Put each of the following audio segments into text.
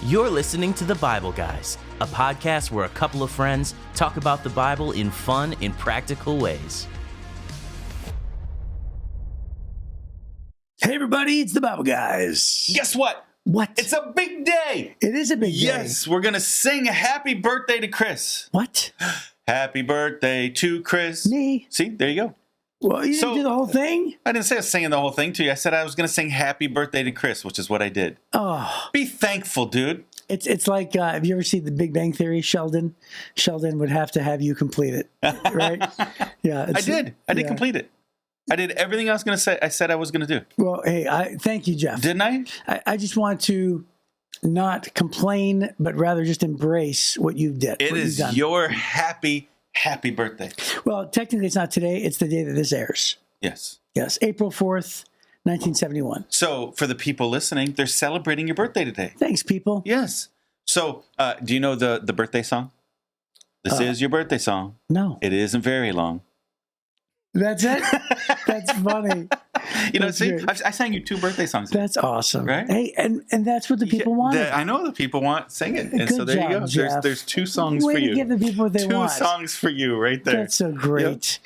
You're listening to The Bible Guys, a podcast where a couple of friends talk about the Bible in fun and practical ways. Hey everybody, it's The Bible Guys. Guess what? What? It's a big day. It is a big day. Yes, we're going to sing a happy birthday to Chris. What? Happy birthday to Chris. Me? See, there you go. Well, you didn't do the whole thing? I didn't say I was singing the whole thing to you. I said I was going to sing happy birthday to Chris, which is what I did. Oh. Be thankful, dude. It's like, have you ever seen The Big Bang Theory, Sheldon? Sheldon would have to have you complete it, right? Yeah. I did complete it. I did everything I said I was going to do. Well, hey, thank you, Jeff. Didn't I? I just want to not complain, but rather just embrace what you did. It is your happy birthday. Well, technically it's not today. It's the day that this airs. Yes. Yes, April 4th, 1971. So for the people listening, they're celebrating your birthday today. Thanks, people. Yes. So do you know the birthday song? This is your birthday song. No. It isn't very long. That's it? That's funny. You know, That's see, great. I sang you 2 birthday songs. That's awesome. Right? Hey, and that's what the people wanted. I know the people want sing it. And Good so there you job, go. Jeff. There's 2 songs Way for to you. give the people what they 2 want. songs for you right there. That's so great.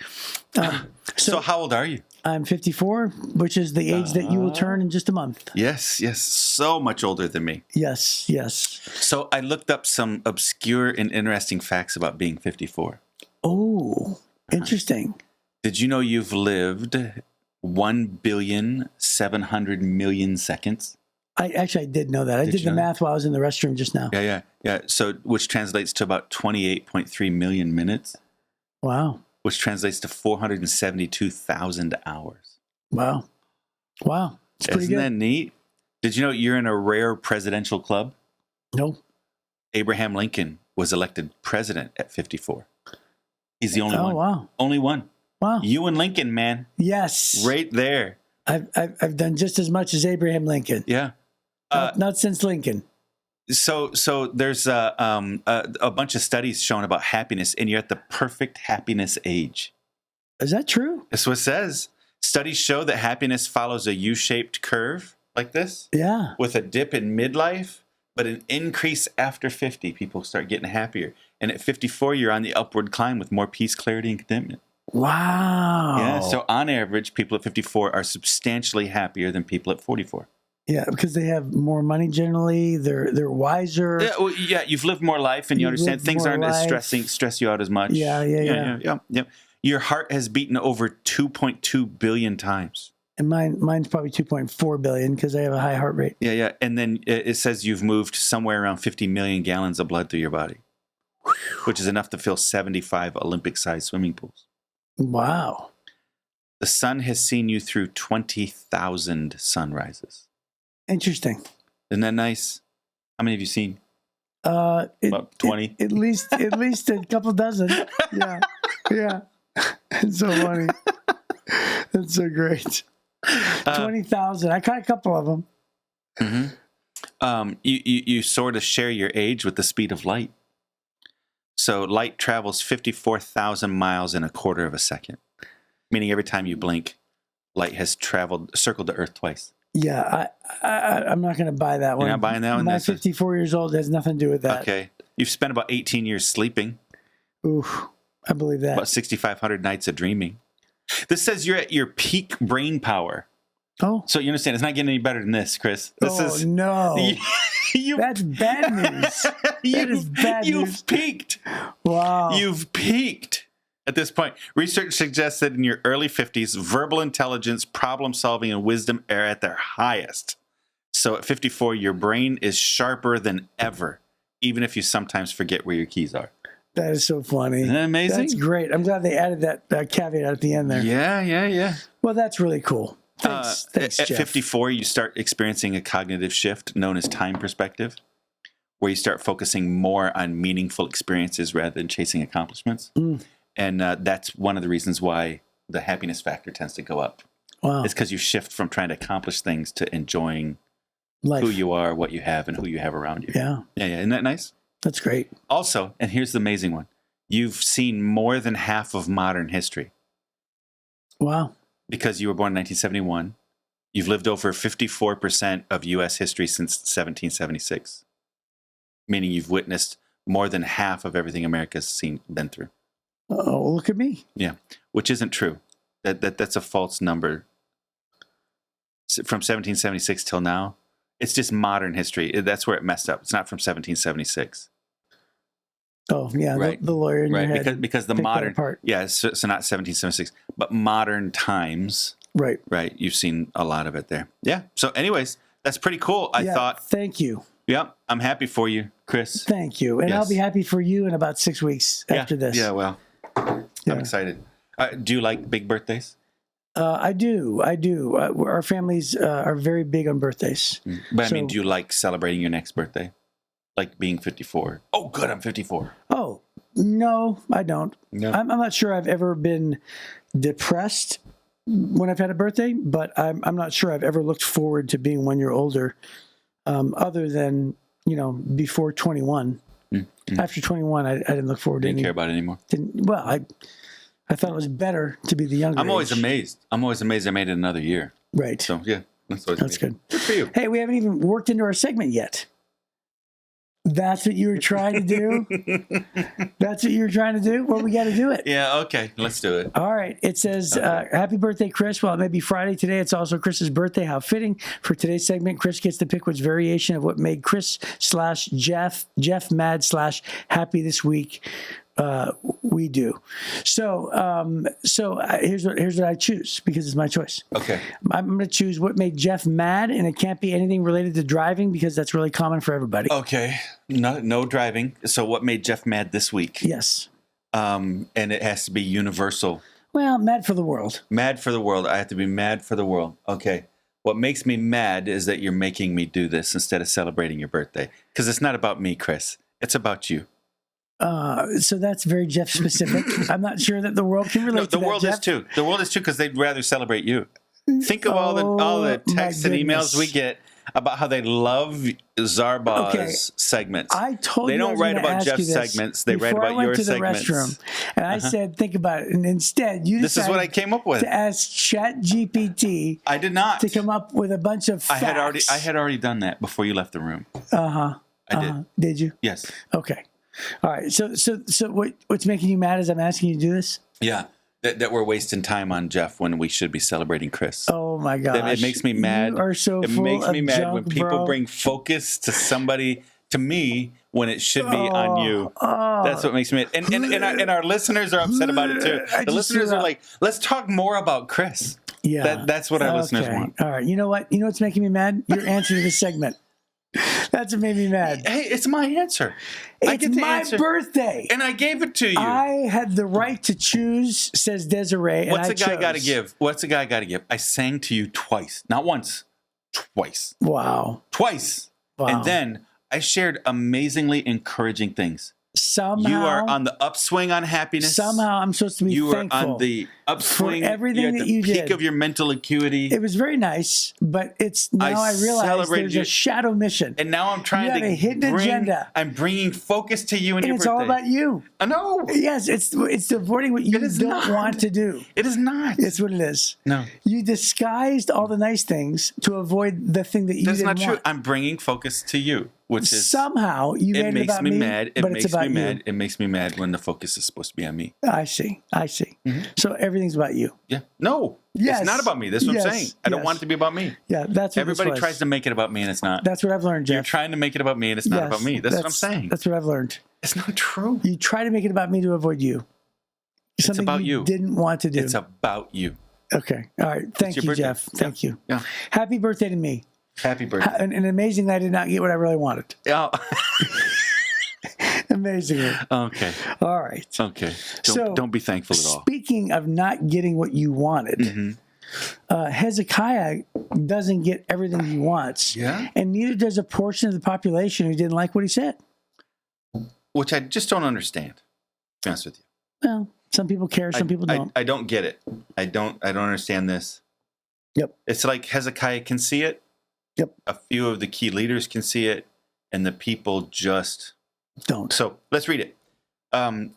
Yep. So how old are you? I'm 54, which is the age that you will turn in just a month. Yes. So much older than me. Yes. So I looked up some obscure and interesting facts about being 54. Oh, interesting. Did you know you've lived 1,700,000,000 seconds? I did know that. I did the math while I was in the restroom just now. Yeah. So, which translates to about 28.3 million minutes. Wow. Which translates to 472,000 hours. Wow. It's pretty Isn't good. that neat? Did you know you're in a rare presidential club? No. Abraham Lincoln was elected president at 54. He's the only one. Oh, wow. Only one. Wow. You and Lincoln, man. Yes. Right there. I've done just as much as Abraham Lincoln. Yeah. Not since Lincoln. So there's a bunch of studies showing about happiness, and you're at the perfect happiness age. Is that true? That's what it says. Studies show that happiness follows a U-shaped curve like this. Yeah. With a dip in midlife, but an increase after 50. People start getting happier. And at 54, you're on the upward climb with more peace, clarity, and contentment. Wow. Yeah. So on average, people at 54 are substantially happier than people at 44. Yeah, because they have more money generally. They're wiser. Yeah, well, you've lived more life, and you understand things aren't as stress you out as much. Yeah. Your heart has beaten over 2.2 billion times. And mine's probably 2.4 billion because I have a high heart rate. Yeah. And then it says you've moved somewhere around 50 million gallons of blood through your body, which is enough to fill 75 Olympic-sized swimming pools. Wow. The sun has seen you through 20,000 sunrises. Interesting. Isn't that nice? How many have you seen? About 20? At least a couple dozen. Yeah. It's so funny. That's so great. 20,000. I caught a couple of them. Mm-hmm. You sort of share your age with the speed of light. So light travels 54,000 miles in a quarter of a second, meaning every time you blink, light has circled the Earth twice. Yeah, I'm not going to buy that one. You're not buying that one? My 54 years old has nothing to do with that. Okay. You've spent about 18 years sleeping. Oof, I believe that. About 6,500 nights of dreaming. This says you're at your peak brain power. Oh. So you understand, it's not getting any better than this, Chris. No. That's bad news. That is bad news. You've peaked. Wow. You've peaked. At this point, research suggests that in your early 50s, verbal intelligence, problem solving, and wisdom are at their highest. So at 54, your brain is sharper than ever, even if you sometimes forget where your keys are. That is so funny. Isn't that amazing? That's great. I'm glad they added that caveat at the end there. Yeah. Well, that's really cool. Thanks, at Jeff. 54, you start experiencing a cognitive shift known as time perspective, where you start focusing more on meaningful experiences rather than chasing accomplishments. And that's one of the reasons why the happiness factor tends to go up. Wow. It's because you shift from trying to accomplish things to enjoying Life. who you are, what you have, and who you have around you. Yeah. Isn't that nice? That's great. Also, and here's the amazing one, you've seen more than half of modern history. Wow. Because you were born in 1971. You've lived over 54% of U.S. history since 1776. meaning you've witnessed more than half of everything America's been through. Oh, look at me. Yeah, which isn't true. That's a false number. From 1776 till now, it's just modern history. That's where it messed up. It's not from 1776. Oh, yeah, Right. the lawyer in your Right, head. because the picked that modern, apart. yeah, so not 1776, but modern times, Right. right? You've seen a lot of it there. Yeah. So, anyways, that's pretty cool. I Yeah, thought, thank you. yeah, I'm happy for you, Chris. Thank you. And I'll Yes. be happy for you in about 6 weeks after this. Yeah, well, Yeah. I'm excited. Do you like big birthdays? I do. Our families are very big on birthdays. But I So- mean, do you like celebrating your next birthday? Like being 54? Oh, good, I'm 54. Oh, no, I don't. No. I'm not sure I've ever been depressed when I've had a birthday, but I'm not sure I've ever looked forward to being 1 year older, other than, before 21. Mm-hmm. After 21, I didn't look forward to Didn't any. care about it anymore. Well, I thought it was better to be the younger I'm always age. amazed. I made it another year. Right. So, yeah, that's always That's amazing. good. Good for you. Hey, we haven't even worked into our segment yet. That's what you were trying to do? That's what you were trying to do? Well, we got to do it. Yeah, okay, let's do it. All right. It says, happy birthday, Chris. Well, it may be Friday today. It's also Chris's birthday. How fitting. For today's segment, Chris gets to pick which variation of what made Chris/Jeff mad/happy this week we do. So here's what I choose, because it's my choice. Okay. I'm going to choose what made Jeff mad, and it can't be anything related to driving because that's really common for everybody. Okay. No driving. So what made Jeff mad this week? Yes. And it has to be universal. Well, mad for the world. Mad for the world. I have to be mad for the world. Okay. What makes me mad is that you're making me do this instead of celebrating your birthday. Because it's not about me, Chris. It's about you. So that's very Jeff specific. I'm not sure that the world can relate No, to the that, world Jeff. is too. The world is too because they'd rather celebrate you. Think of all the Oh, texts my and emails goodness. we get about how they love Zarbah's Okay. segments. I told They you I don't was write gonna about ask Jeff's you this segments. They write before about I went your to the segments. restroom, and I said, think about it. And instead, you This is decided what I came up with. to ask ChatGPT I did not. to come up with a bunch of I facts. had already done that before you left the room. Uh-huh. I did. Did you? Yes. Okay. All right. So what's making you mad is I'm asking you to do this? Yeah. That we're wasting time on Jeff when we should be celebrating Chris. Oh my gosh. It makes me mad. You are so It full makes me of mad junk, when people bro. bring focus to somebody, to me, when it should be on you. That's what makes me mad. And our listeners are upset about it too. I The just listeners threw are up. like, let's talk more about Chris. Yeah. That's what our listeners want. All right. You know what? You know what's making me mad? Your answer to this segment. That's what made me mad. Hey, it's my answer. I It's get to my answer. birthday. And I gave it to you. I had the right to choose, says Desiree. And What's I a guy got to chose. give? What's a guy got to give? I sang to you twice. Not once. Twice. Wow. Twice. Wow. And then I shared amazingly encouraging things. Somehow. You are on the upswing on happiness. Somehow I'm supposed to be You are thankful. on the upswing. for everything You're at that the you peak did. of your mental acuity. It was very nice, but it's now I realize celebrated there's you. a shadow mission. And now I'm trying You have to a hidden agenda. I'm bringing focus to you and And your it's birthday. all about you. I know. Yes, it's avoiding what you It is don't not. want to do. It is not. It's what it is. No. You disguised all the nice things to avoid the thing that you That's didn't not true. want. I'm bringing focus to you, which is Somehow you it made it makes about me me, mad. It but makes it's about me mad. you. It makes me mad when the focus is supposed to be on me. I see. So everything's about you. Yeah. No. Yes. It's not about me. That's what Yes. I'm saying. I don't Yes. want it to be about me. Yeah, that's what Everybody this was. tries to make it about me and it's not. That's what I've learned, Jeff. You're trying to make it about me and it's not Yes, about me. That's what I'm saying. That's what I've learned. It's not true. You try to make it about me to avoid you. Something about you. didn't want to do. It's about you. Okay. All right. Thank your you, birthday. Jeff. Thank you. Yeah. Happy birthday to me. Happy birthday. And amazing that I did not get what I really wanted. Yeah. Amazingly. Okay. All right. Okay. So, Don't be thankful at all. Speaking of not getting what you wanted, Mm-hmm. Hezekiah doesn't get everything he wants. Yeah. And neither does a portion of the population who didn't like what he said. Which I just don't understand. To be honest with you. Well, some people care, some people don't. I don't get it. I don't understand this. Yep. It's like Hezekiah can see it. Yep. A few of the key leaders can see it, and the people just Don't. So let's read it.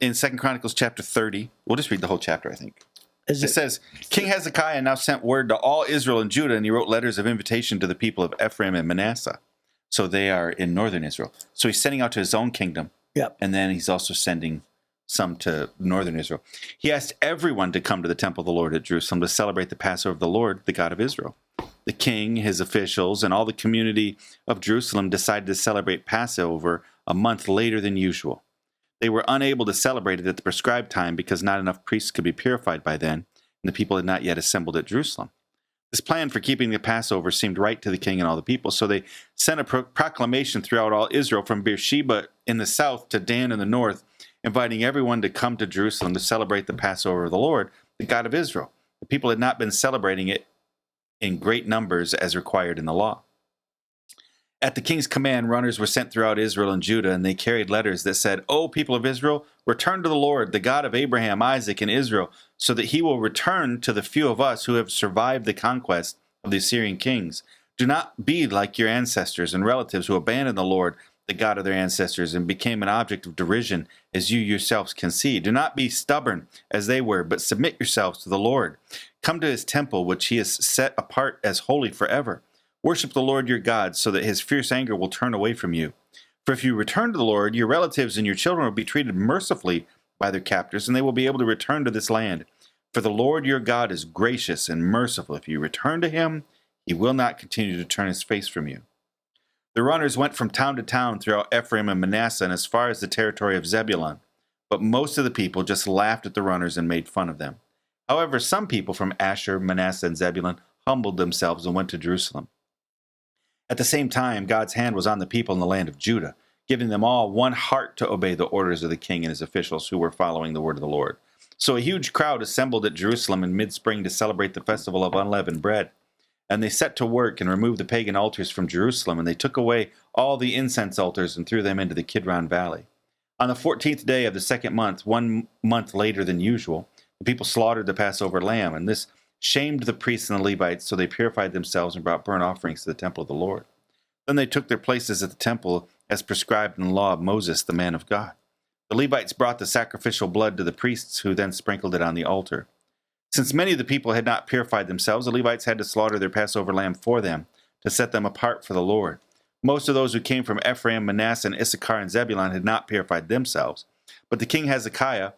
In 2 Chronicles chapter 30, we'll just read the whole chapter, I think. It says, King Hezekiah now sent word to all Israel and Judah, and he wrote letters of invitation to the people of Ephraim and Manasseh. So they are in northern Israel. So he's sending out to his own kingdom. Yep. And then he's also sending some to northern Israel. He asked everyone to come to the temple of the Lord at Jerusalem to celebrate the Passover of the Lord, the God of Israel. The king, his officials, and all the community of Jerusalem decided to celebrate Passover a month later than usual. They were unable to celebrate it at the prescribed time because not enough priests could be purified by then, and the people had not yet assembled at Jerusalem. This plan for keeping the Passover seemed right to the king and all the people, so they sent a proclamation throughout all Israel from Beersheba in the south to Dan in the north, inviting everyone to come to Jerusalem to celebrate the Passover of the Lord, the God of Israel. The people had not been celebrating it in great numbers as required in the law. At the king's command, runners were sent throughout Israel and Judah, and they carried letters that said, "O people of Israel, return to the Lord, the God of Abraham, Isaac, and Israel, so that he will return to the few of us who have survived the conquest of the Assyrian kings. Do not be like your ancestors and relatives who abandoned the Lord, the God of their ancestors, and became an object of derision, as you yourselves can see. Do not be stubborn as they were, but submit yourselves to the Lord. Come to his temple, which he has set apart as holy forever. Worship the Lord your God, so that his fierce anger will turn away from you. For if you return to the Lord, your relatives and your children will be treated mercifully by their captors, and they will be able to return to this land. For the Lord your God is gracious and merciful. If you return to him, he will not continue to turn his face from you." The runners went from town to town throughout Ephraim and Manasseh and as far as the territory of Zebulun. But most of the people just laughed at the runners and made fun of them. However, some people from Asher, Manasseh, and Zebulun humbled themselves and went to Jerusalem. At the same time, God's hand was on the people in the land of Judah, giving them all one heart to obey the orders of the king and his officials who were following the word of the Lord. So a huge crowd assembled at Jerusalem in mid-spring to celebrate the festival of unleavened bread. And they set to work and removed the pagan altars from Jerusalem, and they took away all the incense altars and threw them into the Kidron Valley. On the 14th day of the second month, 1 month later than usual, the people slaughtered the Passover lamb, and this shamed the priests and the Levites, so they purified themselves and brought burnt offerings to the temple of the Lord. Then they took their places at the temple as prescribed in the law of Moses, the man of God. The Levites brought the sacrificial blood to the priests, who then sprinkled it on the altar. Since many of the people had not purified themselves, the Levites had to slaughter their Passover lamb for them, to set them apart for the Lord. Most of those who came from Ephraim, Manasseh, and Issachar, and Zebulun had not purified themselves. But the king Hezekiah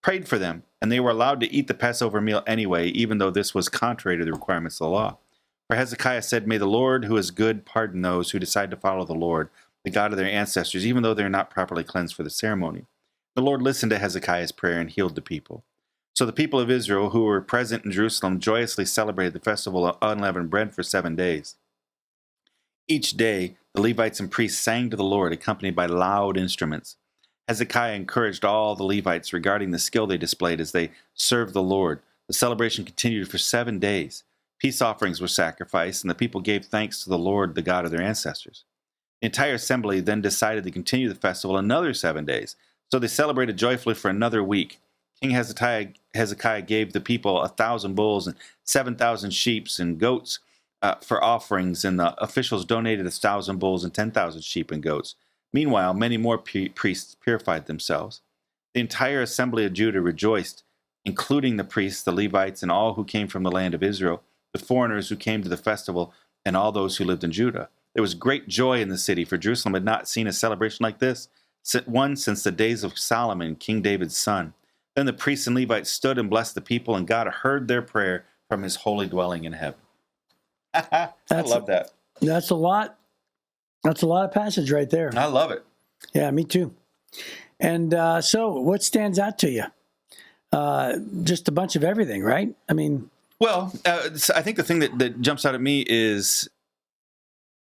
prayed for them, and they were allowed to eat the Passover meal anyway, even though this was contrary to the requirements of the law. For Hezekiah said, "May the Lord, who is good, pardon those who decide to follow the Lord, the God of their ancestors, even though they are not properly cleansed for the ceremony." The Lord listened to Hezekiah's prayer and healed the people. So the people of Israel who were present in Jerusalem joyously celebrated the festival of unleavened bread for 7 days. Each day, the Levites and priests sang to the Lord, accompanied by loud instruments. Hezekiah encouraged all the Levites regarding the skill they displayed as they served the Lord. The celebration continued for 7 days. Peace offerings were sacrificed, and the people gave thanks to the Lord, the God of their ancestors. The entire assembly then decided to continue the festival another 7 days, so they celebrated joyfully for another week. King Hezekiah gave the people 1,000 bulls and 7,000 sheep and goats for offerings, and the officials donated 1,000 bulls and 10,000 sheep and goats. Meanwhile, many more priests purified themselves. The entire assembly of Judah rejoiced, including the priests, the Levites, and all who came from the land of Israel, the foreigners who came to the festival, and all those who lived in Judah. There was great joy in the city, for Jerusalem had not seen a celebration like this, one since the days of Solomon, King David's son. Then the priests and Levites stood and blessed the people, and God heard their prayer from his holy dwelling in heaven. I love that. That's a lot. That's a lot of passage right there. I love it. Yeah, me too. And so what stands out to you? Just a bunch of everything, right? I mean... Well, I think the thing that jumps out at me is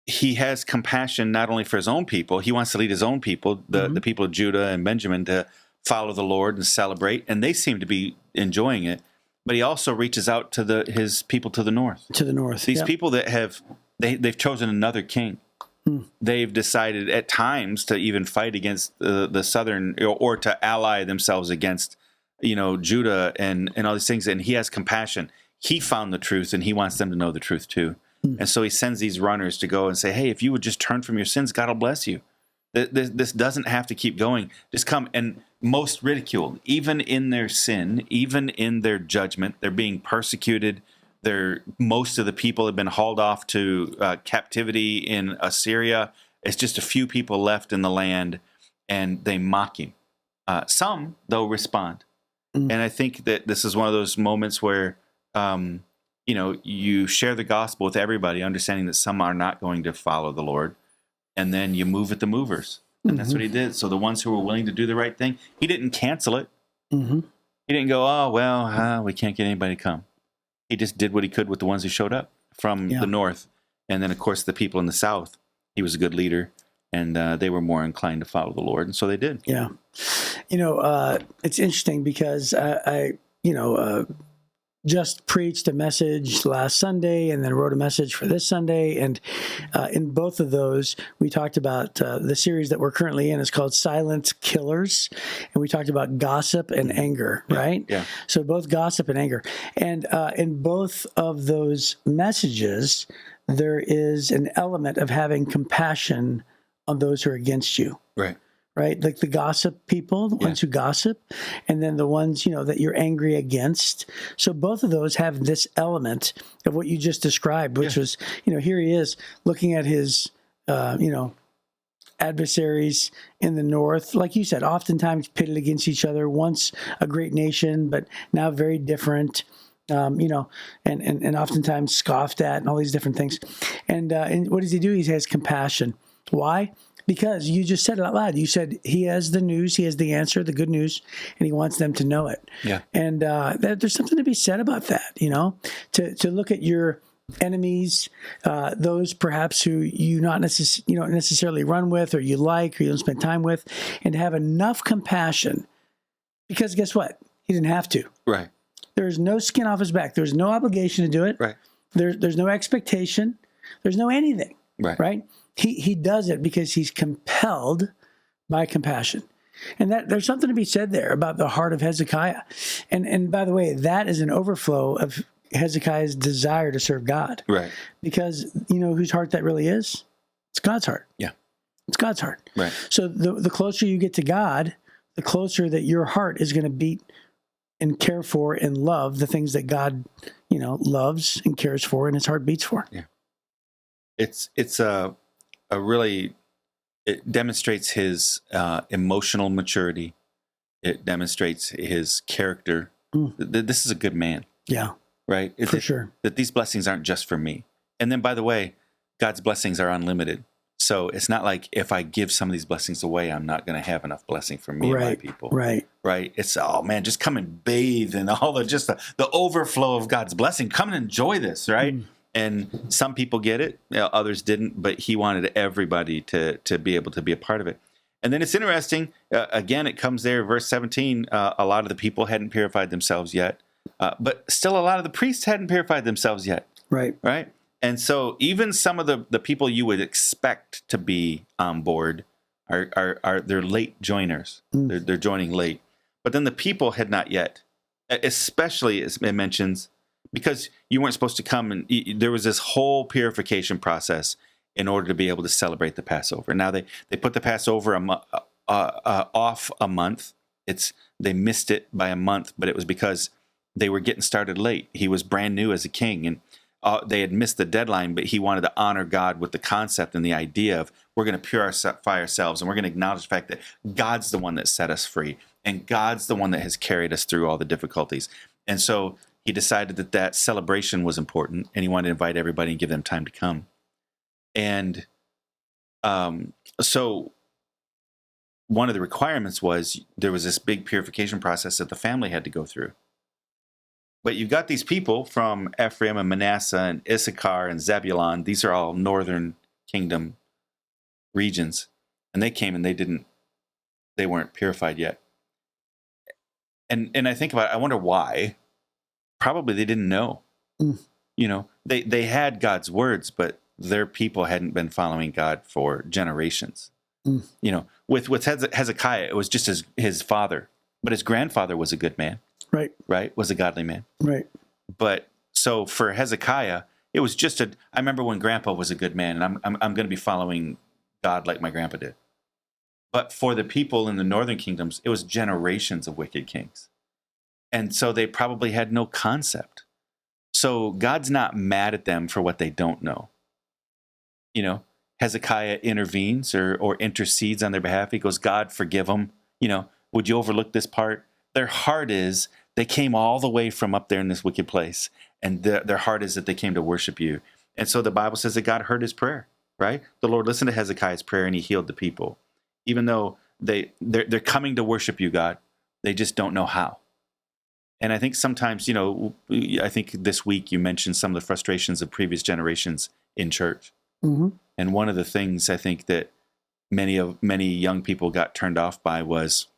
he has compassion not only for his own people. He wants to lead his own people, the people of Judah and Benjamin, to follow the Lord and celebrate, and they seem to be enjoying it. But he also reaches out to his people to the north. To the north. These people that they've chosen another king. They've decided at times to even fight against the southern, or to ally themselves against, Judah and all these things. And he has compassion. He found the truth, and he wants them to know the truth too. And so he sends these runners to go and say, "Hey, if you would just turn from your sins, God will bless you. This doesn't have to keep going. Just come." And most ridiculed, even in their sin, even in their judgment, they're being persecuted. Most of the people have been hauled off to captivity in Assyria. It's just a few people left in the land, and they mock him. Some, though, respond. And I think that this is one of those moments where, you share the gospel with everybody, understanding that some are not going to follow the Lord, and then you move with the movers. And that's what he did. So the ones who were willing to do the right thing, he didn't cancel it. He didn't go, oh, well, we can't get anybody to come. He just did what he could with the ones who showed up from the north. And then, of course, the people in the south, he was a good leader, and they were more inclined to follow the Lord. And so they did. Yeah. It's interesting because I just preached a message last Sunday and then wrote a message for this Sunday. And in both of those, we talked about the series that we're currently in is called Silent Killers. And we talked about gossip and anger, right? Yeah. So both gossip and anger. And in both of those messages, there is an element of having compassion on those who are against you. Right? Like the gossip people, the ones who gossip, and then the ones, that you're angry against. So both of those have this element of what you just described, which was, here he is looking at his, adversaries in the north, like you said, oftentimes pitted against each other, once a great nation, but now very different. And oftentimes scoffed at and all these different things. And what does he do? He has compassion. Why? Because you just said it out loud. You said he has the news, he has the answer, the good news, and he wants them to know it. Yeah. And there's something to be said about that, to look at your enemies, those perhaps who you don't necessarily run with or you like or you don't spend time with, and to have enough compassion. Because guess what? He didn't have to. Right. There's no skin off his back. There's no obligation to do it. Right. There's no expectation. There's no anything. Right. He does it because he's compelled by compassion. And that there's something to be said there about the heart of Hezekiah. And by the way, that is an overflow of Hezekiah's desire to serve God. Right. Because whose heart that really is? It's God's heart. Yeah. It's God's heart. Right. So the closer you get to God, the closer that your heart is going to beat and care for and love the things that God, loves and cares for and his heart beats for. Yeah. It's a really, it demonstrates his emotional maturity. It demonstrates his character. This is a good man. Yeah. Right? For sure. That these blessings aren't just for me. And then, by the way, God's blessings are unlimited. So it's not like if I give some of these blessings away, I'm not going to have enough blessing for me and my people. Right. It's, oh man, just come and bathe in all the overflow of God's blessing. Come and enjoy this, right? And some people get it, others didn't, but he wanted everybody to be able to be a part of it. And then it's interesting, again, it comes there, verse 17, a lot of the people hadn't purified themselves yet, but still a lot of the priests hadn't purified themselves yet. Right. And so even some of the people you would expect to be on board are they're late joiners. They're joining late. But then the people had not yet, especially as it mentions, because you weren't supposed to come and there was this whole purification process in order to be able to celebrate the Passover. Now they put the Passover off a month. They missed it by a month, but it was because they were getting started late. He was brand new as a king, and they had missed the deadline, but he wanted to honor God with the concept and the idea of we're going to purify ourselves, and we're going to acknowledge the fact that God's the one that set us free, and God's the one that has carried us through all the difficulties. And so he decided that celebration was important, and he wanted to invite everybody and give them time to come. And so one of the requirements was there was this big purification process that the family had to go through. But you've got these people from Ephraim and Manasseh and Issachar and Zebulun. These are all northern kingdom regions. And they came and they weren't purified yet. And I think about it, I wonder why. Probably they didn't know. They had God's words, but their people hadn't been following God for generations. With Hezekiah, it was just his father, but his grandfather was a good man. Right? Was a godly man. Right. But so for Hezekiah, it was just I remember when grandpa was a good man, and I'm going to be following God like my grandpa did. But for the people in the northern kingdoms, it was generations of wicked kings. And so they probably had no concept. So God's not mad at them for what they don't know. Hezekiah intervenes or intercedes on their behalf. He goes, God, forgive them. Would you overlook this part? Their heart is they came all the way from up there in this wicked place, and their heart is that they came to worship you. And so the Bible says that God heard his prayer, right? The Lord listened to Hezekiah's prayer, and he healed the people. Even though they're coming to worship you, God, they just don't know how. And I think sometimes, I think this week you mentioned some of the frustrations of previous generations in church. Mm-hmm. And one of the things I think that many young people got turned off by was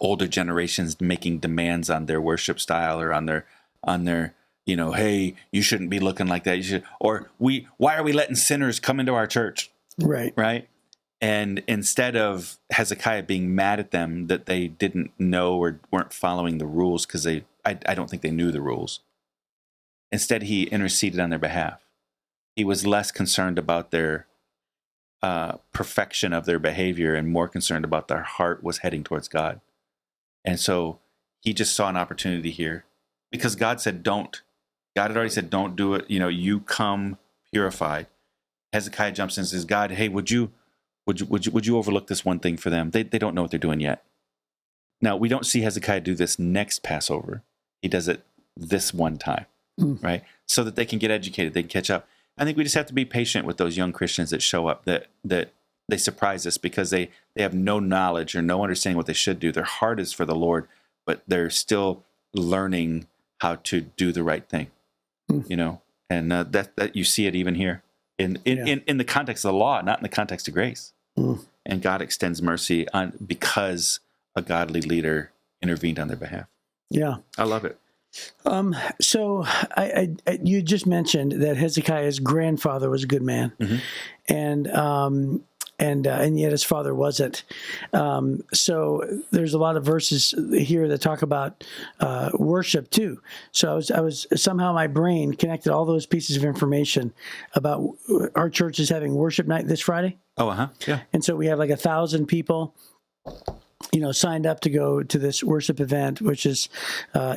older generations making demands on their worship style or on their hey, you shouldn't be looking like that. You should, or why are we letting sinners come into our church? Right. And instead of Hezekiah being mad at them that they didn't know or weren't following the rules, because I don't think they knew the rules. Instead, he interceded on their behalf. He was less concerned about their perfection of their behavior and more concerned about their heart was heading towards God. And so he just saw an opportunity here because God said, don't. God had already said, don't do it. You come purified. Hezekiah jumps in and says, God, hey, would you overlook this one thing for them? They don't know what they're doing yet. Now, we don't see Hezekiah do this next Passover. He does it this one time, right? So that they can get educated, they can catch up. I think we just have to be patient with those young Christians that show up, that they surprise us because they have no knowledge or no understanding what they should do. Their heart is for the Lord, but they're still learning how to do the right thing, and that you see it even here in the context of the law, not in the context of grace. And God extends mercy because a godly leader intervened on their behalf. Yeah, I love it. So you just mentioned that Hezekiah's grandfather was a good man, and yet his father wasn't. So there's a lot of verses here that talk about worship too. So I was somehow my brain connected all those pieces of information about our church is having worship night this Friday. Yeah. And so we have like 1,000 people, signed up to go to this worship event, which is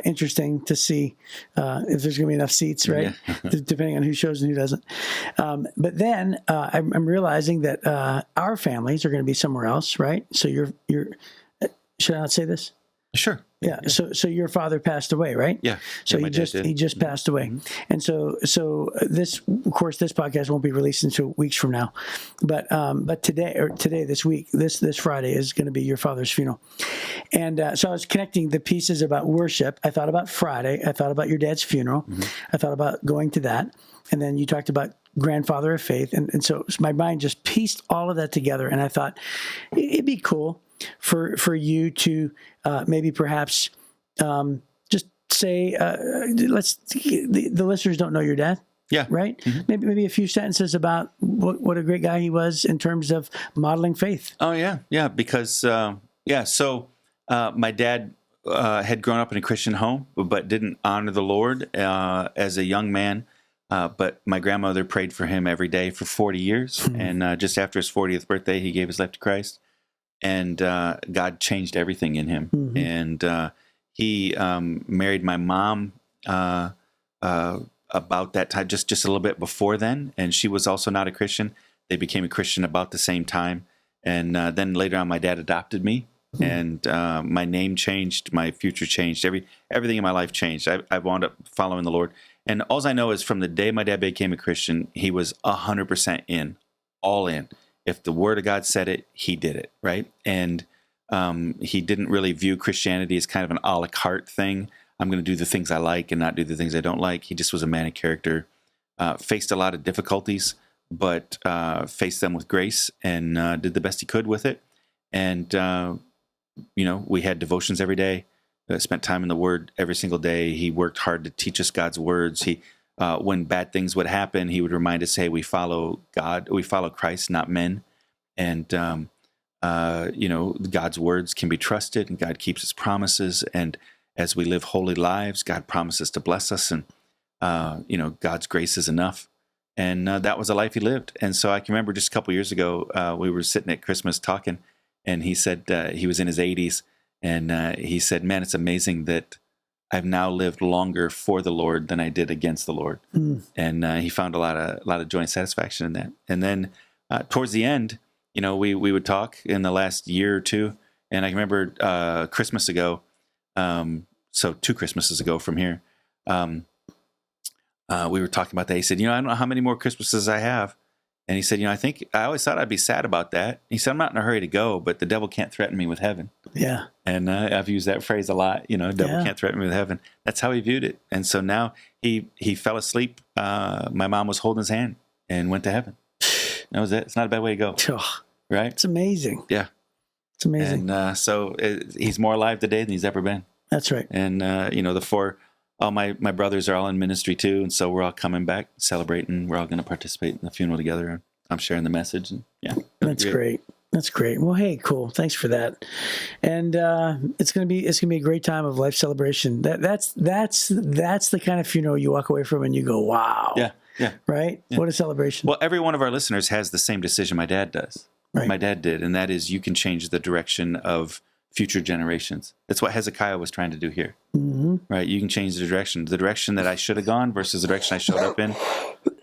interesting to see if there's going to be enough seats, right? Yeah. Depending on who shows and who doesn't. But then I'm realizing that our families are going to be somewhere else, right? So you're should I not say this? Sure. Yeah. So your father passed away, right? Yeah. So he just passed away. And so this podcast won't be released until weeks from now. But this week, this Friday is going to be your father's funeral. And so I was connecting the pieces about worship. I thought about Friday. I thought about your dad's funeral. I thought about going to that. And then you talked about grandfather of faith. And so my mind just pieced all of that together. And I thought it'd be cool for you to maybe perhaps just say, the listeners don't know your dad. Yeah. Right? Maybe a few sentences about what a great guy he was in terms of modeling faith. Oh, yeah. Yeah. Because, So my dad had grown up in a Christian home, but didn't honor the Lord as a young man. But my grandmother prayed for him every day for 40 years. And just after his 40th birthday, he gave his life to Christ. And God changed everything in him. And he married my mom about that time, just a little bit before then. And she was also not a Christian. They became a Christian about the same time. And then later on, my dad adopted me. And my name changed. My future changed. Everything in my life changed. I wound up following the Lord. And all I know is from the day my dad became a Christian, he was 100% in, all in. If the Word of God said it, he did it, right? And he didn't really view Christianity as kind of an a la carte thing. I'm going to do the things I like and not do the things I don't like. He just was a man of character, faced a lot of difficulties, but faced them with grace and did the best he could with it. And, we had devotions every day, spent time in the Word every single day. He worked hard to teach us God's words. When bad things would happen, he would remind us, hey, we follow God, we follow Christ, not men. And, God's words can be trusted and God keeps his promises. And as we live holy lives, God promises to bless us and, God's grace is enough. And that was a life he lived. And so I can remember just a couple years ago, we were sitting at Christmas talking and he said he was in his 80s and he said, man, it's amazing that I've now lived longer for the Lord than I did against the Lord. And he found a lot of joy and satisfaction in that. And then towards the end, we would talk in the last year or two. And I remember Christmas ago, so 2 Christmases ago from here, we were talking about that. He said, I don't know how many more Christmases I have. And he said, I always thought I'd be sad about that. He said, I'm not in a hurry to go, but the devil can't threaten me with heaven. Yeah. And I've used that phrase a lot, devil can't threaten me with heaven. That's how he viewed it. And so now he fell asleep. My mom was holding his hand and went to heaven. That was it. It's not a bad way to go. Oh, right? It's amazing. Yeah. It's amazing. And so he's more alive today than he's ever been. That's right. And, all my brothers are all in ministry too. And so we're all coming back, celebrating. We're all going to participate in the funeral together. And I'm sharing the message. And That's great. That's great. Well, hey, cool. Thanks for that. And it's gonna be a great time of life celebration. That's the kind of funeral you walk away from and you go, wow. Yeah. Yeah. Right? Yeah. What a celebration. Well, every one of our listeners has the same decision my dad does. Right. My dad did, and that is you can change the direction of future generations. That's what Hezekiah was trying to do here. Mm-hmm. Right? You can change the direction that I should have gone versus the direction I showed up in.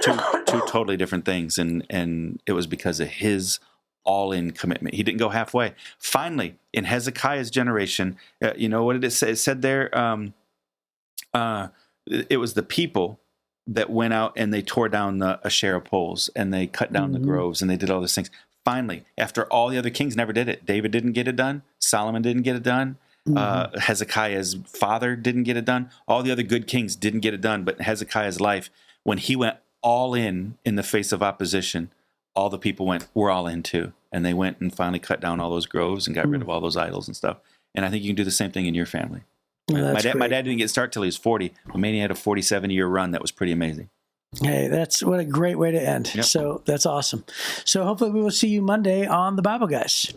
Two totally different things, and it was because of his all-in commitment. He didn't go halfway. Finally, in Hezekiah's generation, what did it say? It said there, it was the people that went out and they tore down the Asherah poles and they cut down the groves and they did all those things. Finally, after all the other kings never did it, David didn't get it done. Solomon didn't get it done. Hezekiah's father didn't get it done. All the other good kings didn't get it done. But in Hezekiah's life, when he went all in the face of opposition, all the people went, we're all in too. And they went and finally cut down all those groves and got rid of all those idols and stuff. And I think you can do the same thing in your family. Well, my dad didn't get started till he was 40, but maybe he had a 47-year run that was pretty amazing. Hey, that's what a great way to end. Yep. So that's awesome. So hopefully we will see you Monday on the Bible Guys.